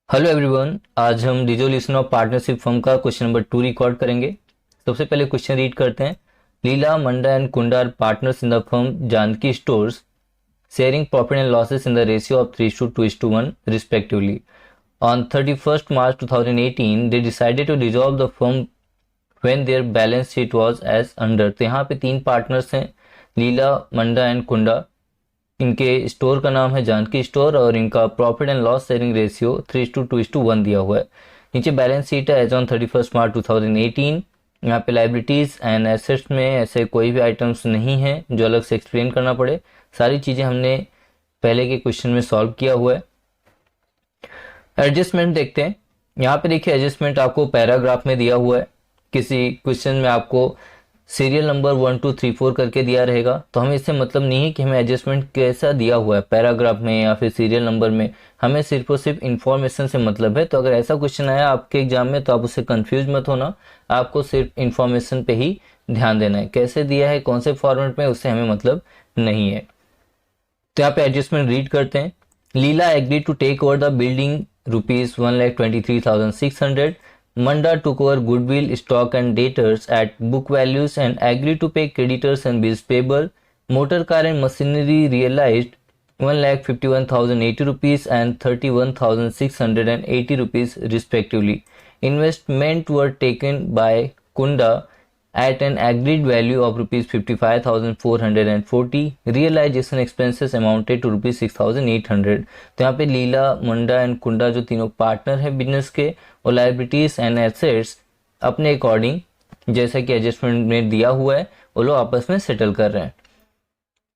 Hello everyone, आज हम dissolution of partnership firm का क्वेश्चन नंबर 2 रिकॉर्ड करेंगे। सबसे पहले क्वेश्चन रीड करते हैं। Leela, Manda and Kunda are partners in the firm Janaki stores, sharing profit and losses in the ratio of 3:2:1 respectively. On 31st March 2018 they decided to dissolve the firm when their balance sheet was as under। तो यहाँ पे तीन partners हैं, Leela, Manda and कुंडा। इनके store का नाम है Janaki store और इनका profit and loss sharing ratio 3:2:1 दिया हुआ है। नीचे बैलेंस शीट है एज ऑन 31st March 2018। यहाँ पे लाइबिलिटीज एंड एसेट्स में ऐसे कोई भी आइटम्स नहीं है जो अलग से एक्सप्लेन करना पड़े। सारी चीज़ें हमने पहले के क्वेश्चन में सॉल्व किया हुआ है। एडजस्टमेंट देखते हैं। यहाँ पे देखिए एडजस्टमेंट आपको पैराग्राफ में दिया हुआ है। किसी क्वेश्चन में आपको सीरियल नंबर 1 2 3 4 करके दिया रहेगा, तो हमें इससे मतलब नहीं है कि हमें एडजस्टमेंट कैसा दिया हुआ है पैराग्राफ में या फिर सीरियल नंबर में। हमें सिर्फ और सिर्फ इन्फॉर्मेशन से मतलब है। तो अगर ऐसा क्वेश्चन आया आपके एग्जाम में तो आप उससे कंफ्यूज मत होना, आपको सिर्फ इन्फॉर्मेशन पे ही ध्यान देना है। कैसे दिया है, कौन से फॉर्मेट में, उससे हमें मतलब नहीं है। तो यहाँ पे एडजस्टमेंट रीड करते हैं। Leela agree to take over the building ₹1,23,600। Manda took over goodwill, stock and debtors at book values and agreed to pay creditors and bills payable. Motor car and machinery realized ₹1,51,080 and ₹31,680 respectively. Investment were taken by Kunda at an agreed value of ₹55,440. Realization expenses amounted to ₹6,800। तो यहाँ पे लीला, Manda and कुंडा जो तीनों partner हैं business के, और liabilities and assets अपने according जैसा कि एडजस्टमेंट में दिया हुआ है वो लोग आपस में सेटल कर रहे हैं।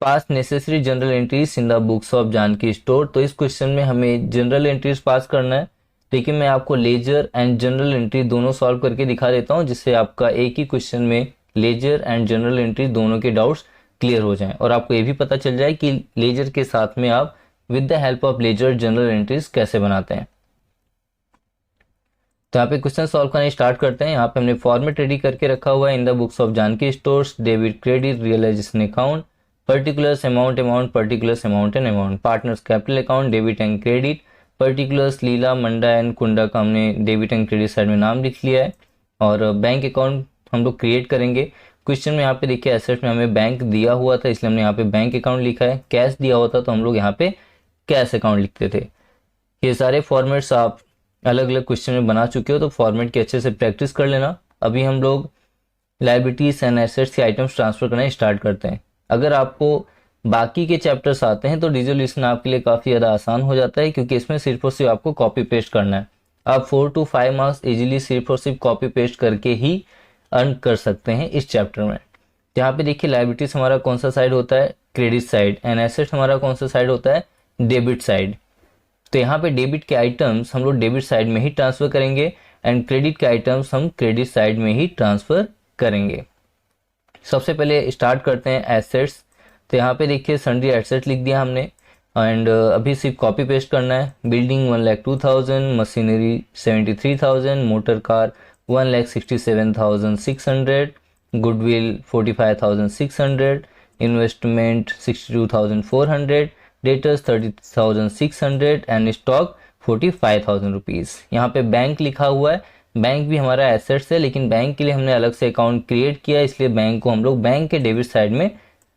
Pass necessary journal entries in the books of Janki store. तो इस क्वेश्चन में हमें जनरल एंट्रीज पास करना है, लेकिन मैं आपको लेजर एंड जनरल एंट्री दोनों सॉल्व करके दिखा देता हूं, जिससे आपका एक ही क्वेश्चन में लेजर एंड जनरल एंट्री दोनों के डाउट्स क्लियर हो जाएं और आपको ये भी पता चल जाए कि लेजर के साथ में आप with the help of ledger journal entries कैसे बनाते हैं। तो यहाँ पे क्वेश्चन सॉल्व करने स्टार्ट करते हैं। यहाँ पे हमने फॉर्मेट रेडी करके रखा हुआ है। In the books of Janaki stores, debit credit realisation account, particulars amount amount, particulars amount and amount, partners capital account, debit and credit, particulars Leela, Manda and Kunda का हमने डेबिट एंड क्रेडिट साइड में नाम लिख लिया है। और बैंक अकाउंट हम लोग क्रिएट करेंगे। क्वेश्चन में यहाँ पे देखिए एसेट में हमें बैंक दिया हुआ था, इसलिए हमने यहाँ पे बैंक अकाउंट लिखा है। कैश दिया होता तो हम लोग यहाँ पे कैश अकाउंट लिखते थे। ये सारे फॉर्मेट्स आप अलग अलग क्वेश्चन में बना चुके हो, तो फॉर्मेट की अच्छे से प्रैक्टिस कर लेना। अभी हम लोग लाइबिलिटीज एंड एसेट्स के आइटम्स ट्रांसफर करना स्टार्ट करते हैं। अगर आपको बाकी के चैप्टर्स आते हैं तो डिसोल्यूशन आपके लिए काफ़ी ज़्यादा आसान हो जाता है, क्योंकि इसमें सिर्फ और सिर्फ आपको कॉपी पेस्ट करना है। आप 4 to 5 मार्क्स इजीली सिर्फ और सिर्फ कॉपी पेस्ट करके ही अर्न कर सकते हैं इस चैप्टर में। यहाँ पे देखिए लाइबिलिटीज हमारा कौन सा साइड होता है, क्रेडिट साइड, एंड एसेट हमारा कौन सा साइड होता है, डेबिट साइड। तो यहाँ पे डेबिट के आइटम्स हम लोग डेबिट साइड में ही ट्रांसफर करेंगे एंड क्रेडिट के आइटम्स हम क्रेडिट साइड में ही ट्रांसफर करेंगे। सबसे पहले स्टार्ट करते हैं एसेट्स। तो यहाँ पे देखिए सन्ड्री एसेट लिख दिया हमने एंड अभी सिर्फ कॉपी पेस्ट करना है। Building 1,02,000, machinery 73,000, motor car 1,67,600, goodwill 45,600, investment 62,400, debtors 30,600 and stock 45,000 rupees. यहाँ पे बैंक लिखा हुआ है, बैंक भी हमारा एसेट्स है, लेकिन बैंक के लिए हमने अलग से अकाउंट क्रिएट किया, इसलिए बैंक को हम लोग बैंक के डेबिट साइड में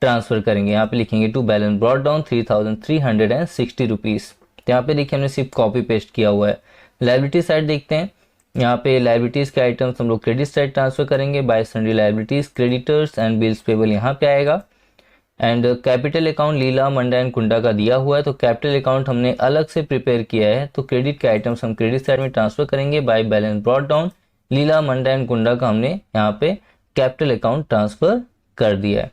ट्रांसफर करेंगे। यहाँ पे लिखेंगे to balance brought down 3,360 rupees. यहाँ पे देखिए हमने सिर्फ कॉपी पेस्ट किया हुआ है। लाइबिलिटी साइड देखते हैं। यहाँ पे लाइबिलिटीज़ के आइटम्स हम लोग क्रेडिट साइड ट्रांसफर करेंगे by sundry liabilities, creditors and bills payable यहाँ पे आएगा। And capital account Leela, Manda and Kunda का दिया हुआ है, तो कैपिटल अकाउंट हमने अलग से प्रिपेयर किया है, तो क्रेडिट के आइटम्स हम क्रेडिट साइड में ट्रांसफर करेंगे by balance brought down. Leela, Manda and Kunda का हमने यहाँ पे कैपिटल अकाउंट ट्रांसफर कर दिया है।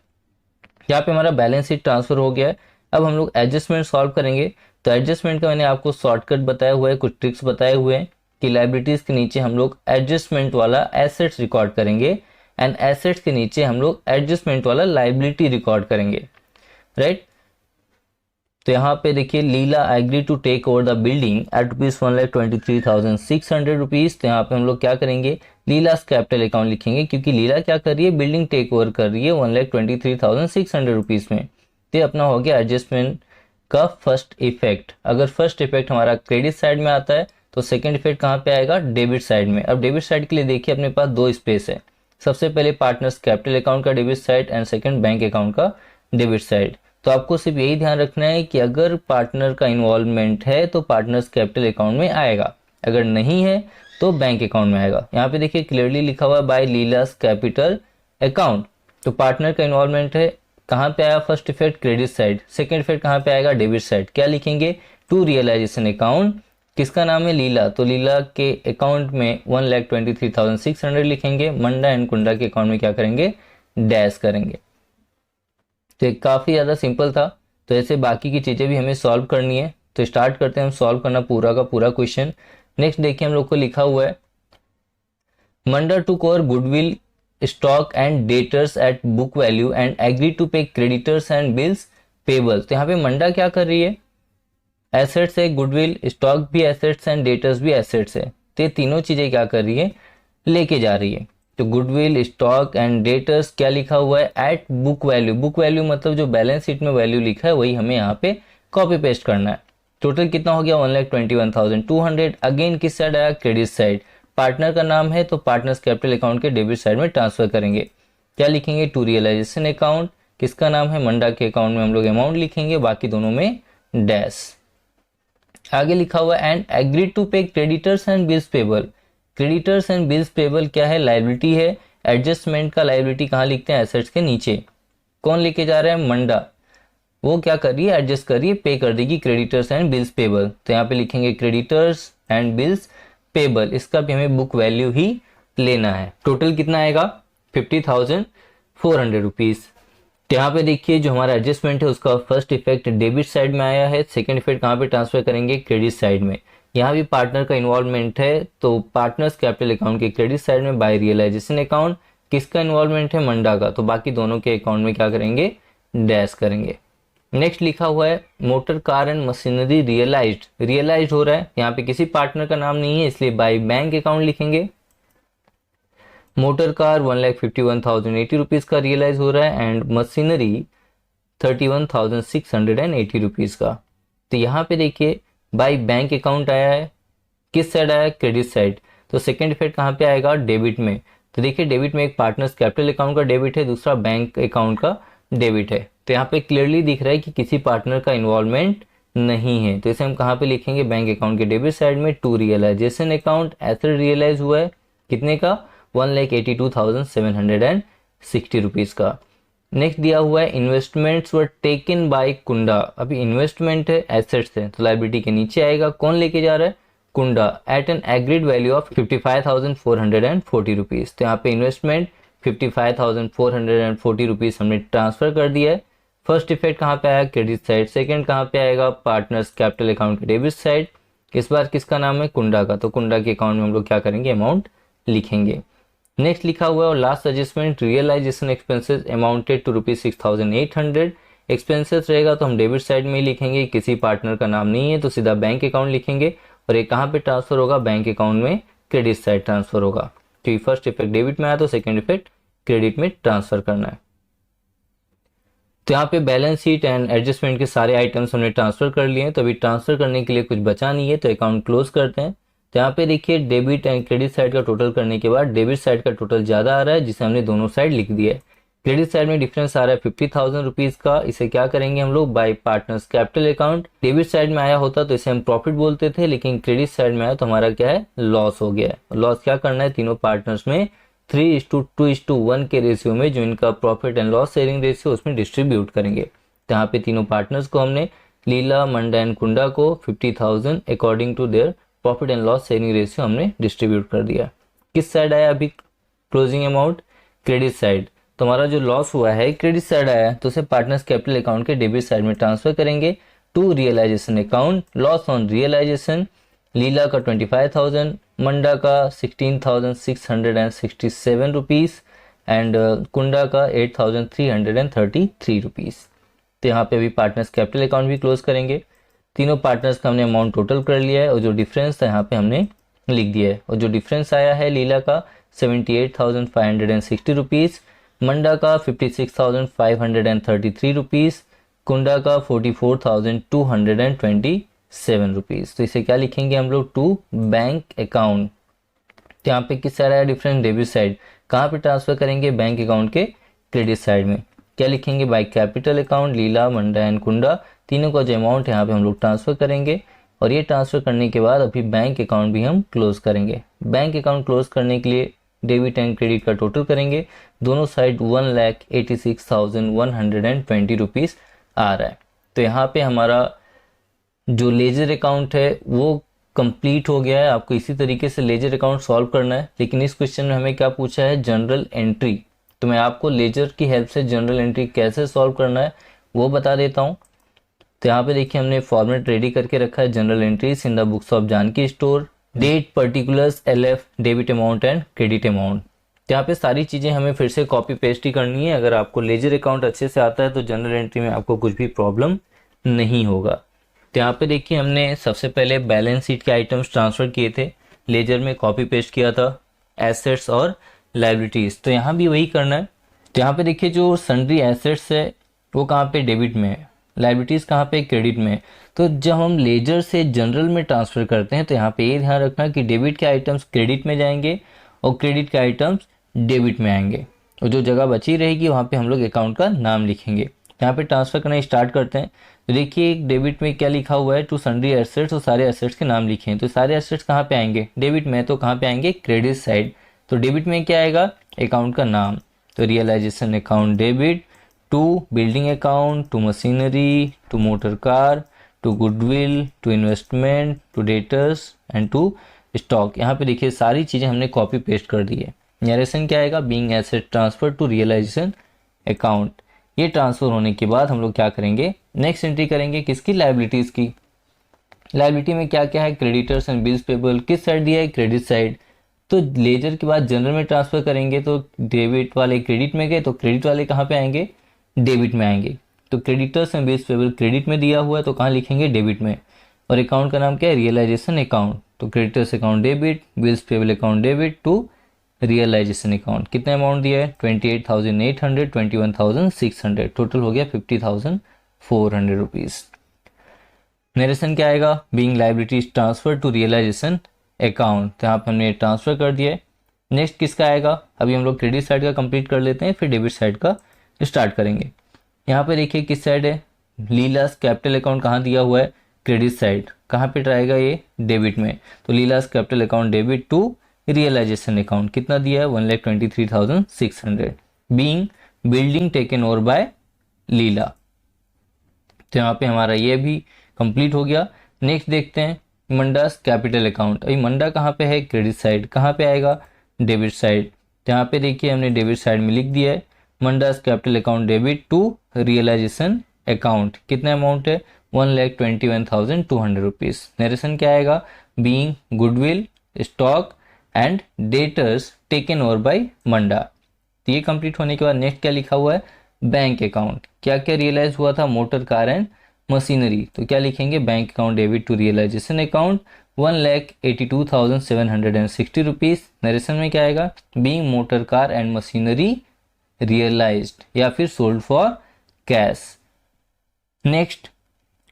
यहाँ पे हमारा बैलेंस शीट ट्रांसफर हो गया है। अब हम लोग एडजस्टमेंट सॉल्व करेंगे। तो एडजस्टमेंट का मैंने आपको शॉर्टकट बताया हुआ है, कुछ ट्रिक्स बताए हुए हैं कि लाइबिलिटीज के नीचे हम लोग एडजस्टमेंट वाला एसेट्स रिकॉर्ड करेंगे एंड एसेट्स के नीचे हम लोग एडजस्टमेंट वाला लाइबिलिटी रिकॉर्ड करेंगे, राइट। तो यहाँ पे देखिए Leela agree to take over the building at ₹1,23,600। तो यहाँ पे हम लोग क्या करेंगे, लीला कैपिटल अकाउंट लिखेंगे, क्योंकि लीला क्या कर रही है, बिल्डिंग टेक ओवर कर रही है ₹1,23,600 में। तो अपना हो गया एडजस्टमेंट का फर्स्ट इफेक्ट। अगर फर्स्ट इफेक्ट हमारा क्रेडिट साइड में आता है तो सेकंड इफेक्ट कहाँ पे आएगा, डेबिट साइड में। अब डेबिट साइड के लिए देखिए अपने पास दो स्पेस है, सबसे पहले पार्टनर्स कैपिटल अकाउंट का debit side and second bank account का डेबिट साइड। तो आपको सिर्फ यही ध्यान रखना है कि अगर पार्टनर का इन्वॉल्वमेंट है तो पार्टनर्स कैपिटल अकाउंट में आएगा, अगर नहीं है तो बैंक अकाउंट में आएगा। यहाँ पे देखिए क्लियरली लिखा हुआ है बाय लीलास कैपिटल अकाउंट, तो पार्टनर का इन्वॉल्वमेंट है, कहाँ पे आया first effect, credit side. Second effect कहाँ पे आएगा, डेबिट साइड। क्या लिखेंगे, टू रियलाइजेशन अकाउंट, किसका नाम है, लीला, तो लीला के अकाउंट में 1,23,600 लिखेंगे, मंडा एंड कुंडा के अकाउंट में क्या करेंगे, डैश करेंगे। तो काफी ज्यादा सिंपल था। तो ऐसे बाकी की चीजें भी हमें सॉल्व करनी है, तो स्टार्ट करते हैं हम सॉल्व करना पूरा का पूरा क्वेश्चन। नेक्स्ट देखिए हम लोग को लिखा हुआ है Manda took over goodwill stock and debtors at book value and agree to pay creditors and bills payable. तो यहाँ पे मंडा क्या कर रही है, एसेट्स है, गुडविल स्टॉक भी एसेट्स एंड डेटर्स भी एसेट्स है, तो ये तीनों चीजें क्या कर रही है, लेके जा रही है। तो गुडविल स्टॉक एंड डेटर्स क्या लिखा हुआ है, at book value, book value मतलब जो बैलेंस शीट में वैल्यू लिखा है वही हमें यहाँ पे कॉपी पेस्ट करना है। टोटल कितना हो गया, 1,21,200। अगेन किस साइड आया, क्रेडिट साइड, पार्टनर का नाम है तो पार्टनर्स कैपिटल अकाउंट के डेबिट साइड में ट्रांसफर करेंगे। क्या लिखेंगे, टू रियलाइजेशन अकाउंट, किसका नाम है, मंडा के अकाउंट में हम लोग अमाउंट लिखेंगे, बाकी दोनों में डैश। आगे लिखा हुआ and agree to pay creditors and bills payable. Creditors and bills payable क्या है, लायबिलिटी है, एडजस्टमेंट का लायबिलिटी कहाँ लिखते हैं, एसेट्स के नीचे। कौन लेके जा रहा है, मंडा, वो क्या कर रही है, एडजस्ट कर रही है, पे कर देगी क्रेडिटर्स एंड बिल्स पेबल। तो यहाँ पे लिखेंगे क्रेडिटर्स एंड बिल्स पेबल, इसका भी हमें बुक वैल्यू ही लेना है। टोटल कितना आएगा, 50,400 रुपीज। तो यहाँ पे देखिए जो हमारा एडजस्टमेंट है उसका फर्स्ट इफेक्ट डेबिट साइड में आया है, सेकंड इफेक्ट कहाँ पे ट्रांसफर करेंगे, क्रेडिट साइड में। यहाँ भी पार्टनर का इन्वॉल्वमेंट है तो पार्टनर्स कैपिटल अकाउंट के क्रेडिट साइड में बाय रियलाइजेशन अकाउंट, किसका इन्वॉल्वमेंट है, मंडा का, तो बाकी दोनों के अकाउंट में क्या करेंगे, डैश करेंगे। नेक्स्ट लिखा हुआ है motor car and machinery realised हो रहा है, यहाँ पे किसी पार्टनर का नाम नहीं है इसलिए बाय बैंक अकाउंट लिखेंगे। मोटर कार 1,51,080 रुपीज का रियलाइज हो रहा है एंड मशीनरी 31,680 रुपीज का। तो यहाँ पे देखिए बाय बैंक अकाउंट आया है, किस साइड आया, क्रेडिट साइड, तो सेकंड इफेक्ट कहाँ पे आएगा, डेबिट में। तो देखिए डेबिट में एक पार्टनर्स कैपिटल अकाउंट का डेबिट है, दूसरा बैंक अकाउंट का डेबिट है। तो यहाँ पे क्लियरली दिख रहा है कि किसी पार्टनर का इन्वॉल्वमेंट नहीं है, तो इसे हम कहाँ पे लिखेंगे, बैंक अकाउंट के डेबिट साइड में। To realisation account, asset realise हुआ है कितने का, 1,82,760 रुपीज का। नेक्स्ट दिया हुआ है इन्वेस्टमेंट्स वर टेकन बाय कुंडा। अभी इन्वेस्टमेंट है, एसेट्स है, तो लायबिलिटी के नीचे आएगा, कौन लेके जा रहा है, Kunda, at an agreed value of 55,440 rupees. तो यहाँ पे इन्वेस्टमेंट 55,440 रुपीज हमने ट्रांसफर कर दिया है। फर्स्ट इफेक्ट कहाँ पे आया, क्रेडिट साइड, सेकंड कहाँ पे आएगा, पार्टनर्स कैपिटल अकाउंट के डेबिट साइड। इस बार किसका नाम है, कुंडा का, तो कुंडा के अकाउंट में हम लोग क्या करेंगे, अमाउंट लिखेंगे। नेक्स्ट लिखा हुआ है और last adjustment realisation expenses amounted to ₹6,800। Expenses रहेगा तो हम डेबिट साइड में ही लिखेंगे, किसी पार्टनर का नाम नहीं है तो सीधा बैंक अकाउंट लिखेंगे, और ये कहाँ पे ट्रांसफर होगा, बैंक अकाउंट में क्रेडिट साइड ट्रांसफर होगा, क्योंकि फर्स्ट इफेक्ट डेबिट में आया तो सेकंड इफेक्ट क्रेडिट में ट्रांसफर करना है। तो यहाँ पे बैलेंस शीट एंड एडजस्टमेंट के सारे आइटम्स हमने ट्रांसफर कर लिए हैं, तो अभी ट्रांसफर करने के लिए कुछ बचा नहीं है, तो अकाउंट क्लोज करते हैं। तो यहाँ पे देखिए डेबिट एंड क्रेडिट साइड का टोटल करने के बाद डेबिट साइड का टोटल ज्यादा आ रहा है, जिसे हमने दोनों साइड लिख दिया है। क्रेडिट साइड में डिफरेंस आ रहा है 50,000 रुपीज का, इसे क्या करेंगे हम लोग, bye partners capital account. Debit side में आया होता तो इसे हम प्रॉफिट बोलते थे, लेकिन क्रेडिट साइड में आया तो हमारा क्या है, लॉस हो गया है। लॉस क्या करना है, तीनों पार्टनर्स में 3:2:1 के रेशियो में, जो इनका profit and loss sharing ratio, उसमें डिस्ट्रीब्यूट करेंगे। तो यहाँ पे तीनों पार्टनर्स को हमने लीला, मंडा एंड कुंडा को 50,000 according to their profit and loss sharing ratio हमने डिस्ट्रीब्यूट कर दिया। किस साइड आया अभी क्लोजिंग अमाउंट, क्रेडिट साइड। तो हमारा जो लॉस हुआ है क्रेडिट साइड आया, तो उसे पार्टनर्स कैपिटल अकाउंट के डेबिट साइड में ट्रांसफर करेंगे to realisation account. Loss on realisation, Leela का 25,000, मंडा का 16,667 रुपीज एंड कुंडा का 8,333 रुपीज। तो यहाँ पे अभी पार्टनर्स कैपिटल अकाउंट भी क्लोज करेंगे। तीनों पार्टनर्स का हमने अमाउंट टोटल कर लिया है और जो डिफरेंस था यहाँ पे हमने लिख दिया है। और जो डिफरेंस आया है लीला का 78,560 रुपीज, मंडा का 56,533 रुपीज, कुंडा का 44,227 7 रुपीज़। तो इसे क्या लिखेंगे हम लोग, टू बैंक अकाउंट। तो यहाँ पे किस साइड आया डिफरेंस, डेबिट साइड। कहाँ पे ट्रांसफर करेंगे, बैंक अकाउंट के क्रेडिट साइड में। क्या लिखेंगे, by capital account Leela Manda and Kunda, तीनों का जो अमाउंट यहाँ पे हम लोग ट्रांसफर करेंगे। और ये ट्रांसफर करने के बाद अभी बैंक अकाउंट भी हम क्लोज करेंगे। बैंक अकाउंट क्लोज करने के लिए डेबिट एंड क्रेडिट का टोटल करेंगे, दोनों साइड 1,86,120 रुपीज़ आ रहा है। तो यहाँ पे हमारा जो लेजर अकाउंट है वो कंप्लीट हो गया है। आपको इसी तरीके से लेजर अकाउंट सॉल्व करना है, लेकिन इस क्वेश्चन में हमें क्या पूछा है, जनरल एंट्री। तो मैं आपको लेजर की हेल्प से जनरल एंट्री कैसे सॉल्व करना है वो बता देता हूँ। तो यहाँ पे देखिए हमने फॉर्मेट रेडी करके रखा है, journal entries in the books of Janki store, date, particulars, LF, debit amount and credit amount. तो यहाँ पे सारी चीज़ें हमें फिर से कॉपी पेस्ट ही करनी है। अगर आपको लेजर अकाउंट अच्छे से आता है तो जनरल एंट्री में आपको कुछ भी प्रॉब्लम नहीं होगा। तो यहाँ पे देखिए हमने सबसे पहले बैलेंस शीट के आइटम्स ट्रांसफर किए थे, लेजर में कॉपी पेस्ट किया था, एसेट्स और लाइबिलिटीज। तो यहाँ भी वही करना है। तो यहाँ पे देखिए जो सन्ड्री एसेट्स है वो कहाँ पे, डेबिट में है, लाइबिलिटीज कहाँ पे, क्रेडिट में। तो जब हम लेजर से जनरल में ट्रांसफर करते हैं तो यहाँ पे ये ध्यान रखना कि डेबिट के आइटम्स क्रेडिट में जाएंगे और क्रेडिट के आइटम्स डेबिट में आएंगे, और जो जगह बची रहेगी वहाँ पे हम लोग अकाउंट का नाम लिखेंगे। यहाँ पे ट्रांसफर करना स्टार्ट करते हैं। तो देखिए डेबिट में क्या लिखा हुआ है, टू सन्ड्री एसेट्स, और सारे एसेट्स के नाम लिखे हैं। तो सारे एसेट्स कहाँ पे आएंगे, डेबिट में, तो कहाँ पे आएंगे, क्रेडिट साइड। तो डेबिट में क्या आएगा, अकाउंट का नाम। तो realisation account debit, to building account, to machinery, to motor car, to goodwill, to investment, to debtors and to stock. यहाँ पे देखिए सारी चीज़ें हमने कॉपी पेस्ट कर दी है। नरेशन क्या आएगा, being asset transfer to realisation account. ये ट्रांसफर होने के बाद हम लोग क्या करेंगे, नेक्स्ट एंट्री करेंगे किसकी, लाइबिलिटीज की। लाइबिलिटी में क्या क्या है, क्रेडिटर्स एंड बिल्स पेबल, किस साइड दिया है, क्रेडिट साइड। तो लेजर के बाद जनरल में ट्रांसफर करेंगे तो डेबिट वाले क्रेडिट में गए, तो क्रेडिट वाले कहाँ पे आएंगे, डेबिट में आएंगे। तो creditors and bills payable credit में दिया हुआ है तो कहाँ लिखेंगे, डेबिट में। और अकाउंट का नाम क्या है, रियलाइजेशन अकाउंट। तो creditors account debit, bills payable account debit, to realisation account. कितना अमाउंट दिया है, 28,800, 21,600, टोटल हो गया 50,400 रुपीज़। नरेशन क्या आएगा, being liabilities transfer to realisation account. तो यहाँ पर हमने ट्रांसफर कर दिया है। नेक्स्ट किसका आएगा, अभी हम लोग क्रेडिट साइड का कंप्लीट कर लेते हैं, फिर डेबिट साइड का स्टार्ट करेंगे। यहाँ पे देखिए किस साइड है, लीलास कैपिटल अकाउंट कहाँ दिया हुआ है, क्रेडिट साइड। कहाँ पे आएगा ये, डेबिट में। तो Leela's capital account debit to realisation account, कितना दिया है, 1,23,600, being building taken over by Leela. तो यहाँ पे हमारा ये भी कंप्लीट हो गया। नेक्स्ट देखते हैं मंडास कैपिटल अकाउंट। अभी मंडा कहाँ पे है, क्रेडिट साइड। कहाँ पे आएगा, डेबिट साइड। तो यहाँ पे देखिए हमने डेबिट साइड में लिख दिया है, Manda's capital account debit to realisation account. कितना अमाउंट है, 1,21,200 रुपीज़। नरेशन क्या आएगा, being goodwill, stock and debtors taken over by Manda. तो ये कंप्लीट होने के बाद नेक्स्ट क्या लिखा हुआ है, बैंक अकाउंट। क्या क्या रियलाइज हुआ था, मोटर कार एंड मशीनरी। तो क्या लिखेंगे, bank account debit to realisation account 1,82,760 rupees. Narration में क्या आएगा, being motor car and machinery realised या फिर sold for cash. Next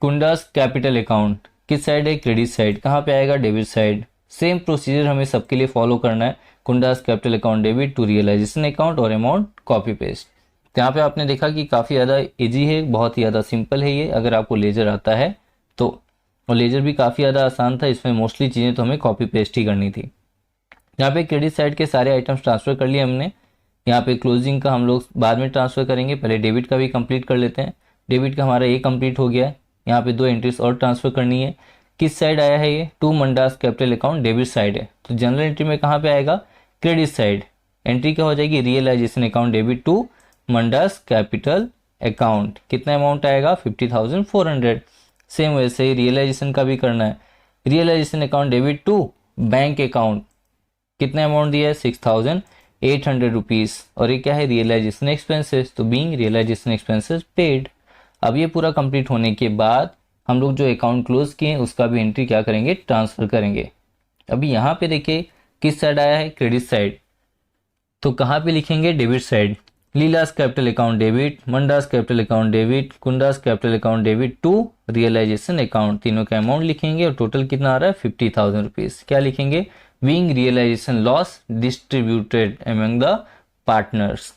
Kunda's capital account किस साइड है, क्रेडिट साइड। कहाँ पे आएगा, डेबिट साइड। सेम प्रोसीजर हमें सबके लिए फॉलो करना है, Kunda's capital account debit to realisation account और अमाउंट कॉपी पेस्ट। तो यहाँ पे आपने देखा कि काफ़ी ज़्यादा इजी है, बहुत ही ज़्यादा सिंपल है ये, अगर आपको लेजर आता है तो। और लेजर भी काफ़ी ज़्यादा आसान था, इसमें मोस्टली चीज़ें तो हमें कॉपी पेस्ट ही करनी थी। यहाँ पे क्रेडिट साइड के सारे आइटम्स ट्रांसफ़र कर लिए हमने। यहाँ पे क्लोजिंग का हम लोग बाद में ट्रांसफ़र करेंगे, पहले डेबिट का भी कंप्लीट कर लेते हैं। डेबिट का हमारा ये कंप्लीट हो गया है। यहाँ पे 2 एंट्रीज और ट्रांसफ़र करनी है। किस साइड आया है ये, to Manda's capital account debit side है। तो जनरल एंट्री में कहाँ पे आएगा, क्रेडिट साइड। एंट्री क्या हो जाएगी, realisation account debit to Manda's capital account. कितना अमाउंट आएगा, 50,400। सेम वैसे ही रियलाइजेशन का भी करना है, realisation account debit to bank account. कितना अमाउंट दिया है, 6,800 रुपीज़। और ये क्या है, रियलाइजेशन एक्सपेंसेस। तो बीइंग रियलाइजेशन एक्सपेंसेस पेड। अब ये पूरा कंप्लीट होने के बाद हम लोग जो अकाउंट क्लोज किए उसका भी एंट्री क्या करेंगे, ट्रांसफर करेंगे। अभी यहाँ पे देखिए किस साइड आया है, क्रेडिट साइड। तो कहाँ पे लिखेंगे, debit side. Leela's capital account debit, Manda's capital account debit, Kunda's capital account debit to realisation account, तीनों का अमाउंट लिखेंगे और टोटल कितना आ रहा है 50,000 रुपीज। क्या लिखेंगे, being realisation loss distributed among the partners.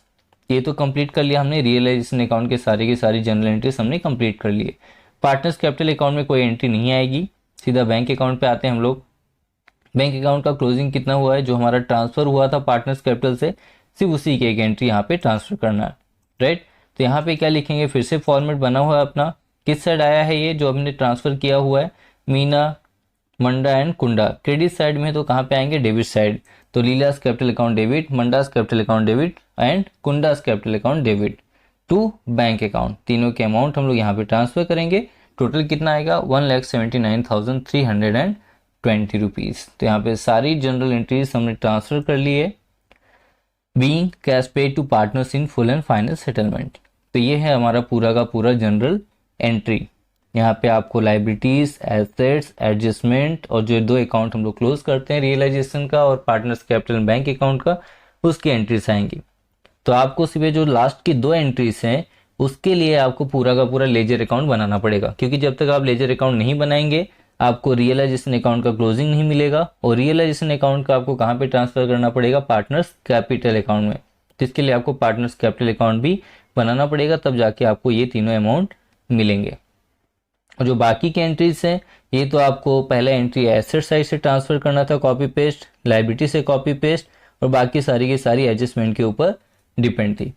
ये तो कंप्लीट कर लिया हमने, रियलाइजेशन अकाउंट के सारी जनरल एंट्रीज हमने कंप्लीट कर लिए। पार्टनर्स कैपिटल अकाउंट में कोई एंट्री नहीं आएगी, सीधा बैंक अकाउंट पे आते हैं हम लोग। बैंक अकाउंट का क्लोजिंग कितना हुआ है, जो हमारा ट्रांसफर हुआ था पार्टनर्स कैपिटल से, सिर्फ उसी की एक एंट्री यहाँ पे ट्रांसफर करना है, राइट। तो यहाँ पे क्या लिखेंगे, फिर से फॉर्मेट बना हुआ है अपना। किस साइड आया है ये जो हमने ट्रांसफर किया हुआ है, Meena, Manda and Kunda. Credit side में तो कहाँ पे आएंगे, डेबिट साइड। तो Leela's capital account debit, Manda's capital account debit and Kunda's capital account debit to bank account, तीनों के अमाउंट हम लोग यहाँ पे ट्रांसफर करेंगे। टोटल कितना आएगा, 1,79,320 रुपीज। तो यहाँ पे सारी जनरल एंट्रीज हमने ट्रांसफर कर ली है। Being cash paid to partners in full and final settlement. तो ये है हमारा पूरा का पूरा जनरल एंट्री। यहाँ पे आपको लाइबिलिटीज, एसेट्स, एडजस्टमेंट और जो दो अकाउंट हम लोग क्लोज करते हैं रियलाइजेशन का और पार्टनर्स कैपिटल बैंक अकाउंट का, उसकी एंट्रीज आएंगी। तो आपको सिर्फ जो लास्ट की दो एंट्रीज हैं उसके लिए आपको पूरा का पूरा लेजर अकाउंट बनाना पड़ेगा, क्योंकि जब तक आप लेजर अकाउंट नहीं बनाएंगे आपको रियलाइजेशन अकाउंट का क्लोजिंग नहीं मिलेगा। और रियलाइजेशन अकाउंट का आपको कहाँ पे ट्रांसफर करना पड़ेगा, पार्टनर्स कैपिटल अकाउंट में। तो इसके लिए आपको पार्टनर्स कैपिटल अकाउंट भी बनाना पड़ेगा, तब जाके आपको ये तीनों अमाउंट मिलेंगे। और जो बाकी के एंट्रीज हैं ये तो आपको पहला एंट्री एसेट साइड से ट्रांसफर करना था, कॉपी पेस्ट, लाइबिलिटी से कॉपी पेस्ट, और बाकी सारी की सारी एडजस्टमेंट के ऊपर डिपेंड थी।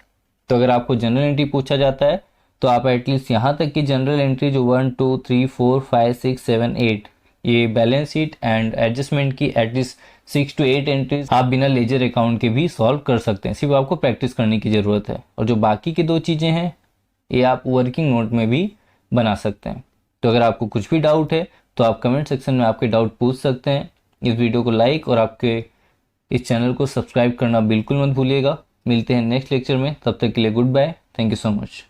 तो अगर आपको जनरल एंट्री पूछा जाता है तो आप एटलीस्ट यहाँ तक की जनरल एंट्री जो 1 2 3 4 5 6 7 8 ये बैलेंस शीट एंड एडजस्टमेंट की एटलीस्ट 6 to 8 एंट्रीज आप बिना लेजर अकाउंट के भी सॉल्व कर सकते हैं, सिर्फ आपको प्रैक्टिस करने की ज़रूरत है। और जो बाकी की दो चीज़ें हैं ये आप वर्किंग नोट में भी बना सकते हैं। तो अगर आपको कुछ भी डाउट है तो आप कमेंट सेक्शन में आपके डाउट पूछ सकते हैं। इस वीडियो को लाइक और आपके इस चैनल को सब्सक्राइब करना बिल्कुल मत भूलिएगा। मिलते हैं नेक्स्ट लेक्चर में, तब तक के लिए goodbye, thank you so much.